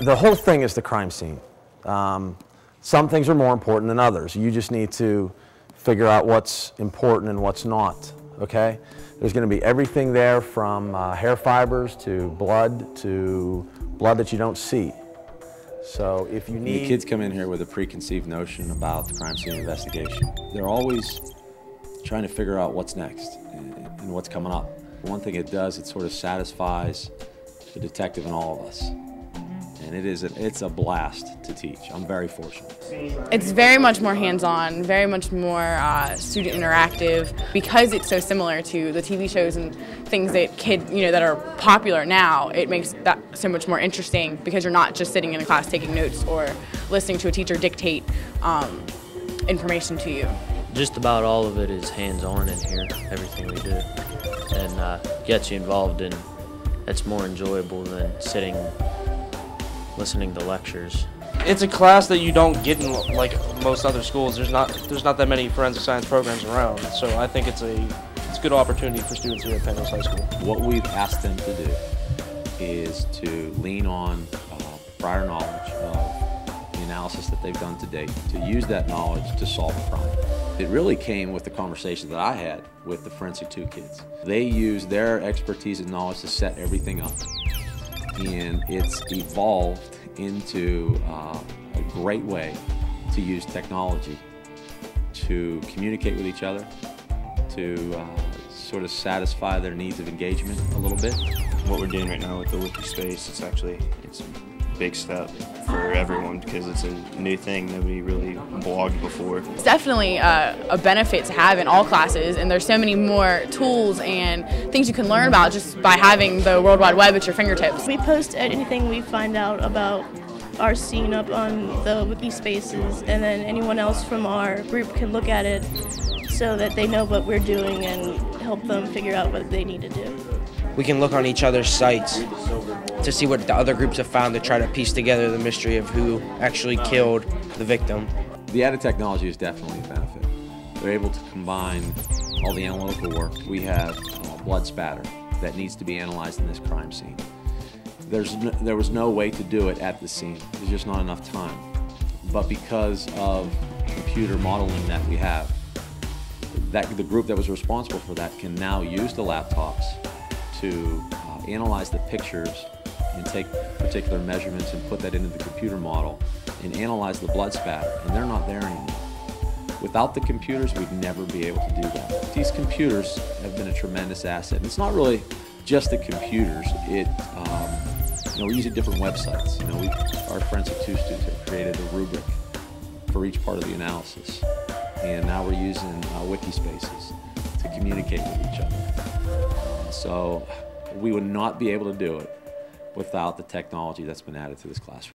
The whole thing is the crime scene. Some things are more important than others. You just need to figure out what's important and what's not, okay? There's going to be everything there from hair fibers to blood that you don't see. So if you need... The kids come in here with a preconceived notion about the crime scene investigation. They're always trying to figure out what's next and what's coming up. One thing it does, it sort of satisfies the detective in all of us. And it's a blast to teach. I'm very fortunate. It's very much more hands-on, very much more student interactive. Because it's so similar to the TV shows and things that that are popular now, it makes that so much more interesting because you're not just sitting in a class taking notes or listening to a teacher dictate information to you. Just about all of it is hands-on in here, everything we do, and gets you involved, and it's more enjoyable than sitting listening to lectures. It's a class that you don't get in like most other schools. There's not that many forensic science programs around, so I think it's a good opportunity for students here at Penn High School. What we've asked them to do is to lean on prior knowledge of the analysis that they've done to date, to use that knowledge to solve a crime. It really came with the conversation that I had with the Forensic 2 kids. They used their expertise and knowledge to set everything up. And it's evolved into a great way to use technology to communicate with each other, to sort of satisfy their needs of engagement a little bit. What we're doing right now with the wiki space, it's a big step for everyone because it's a new thing. Nobody really blogged before. It's definitely a benefit to have in all classes, and there's so many more tools and things you can learn about just by having the World Wide Web at your fingertips. We post anything we find out about our scene up on the wiki spaces, and then anyone else from our group can look at it so that they know what we're doing and help them figure out what they need to do. We can look on each other's sites to see what the other groups have found to try to piece together the mystery of who actually killed the victim. The added technology is definitely a benefit. They're able to combine all the analytical work. We have blood spatter that needs to be analyzed in this crime scene. There was no way to do it at the scene. There's just not enough time. But because of computer modeling that we have, the group that was responsible for that can now use the laptops to analyze the pictures and take particular measurements and put that into the computer model and analyze the blood spatter, and they're not there anymore. Without the computers, we'd never be able to do that. These computers have been a tremendous asset. And it's not really just the computers. We're using different websites. Our Forensic 2 students have created a rubric for each part of the analysis, and now we're using wiki spaces to communicate with each other. So we would not be able to do it without the technology that's been added to this classroom.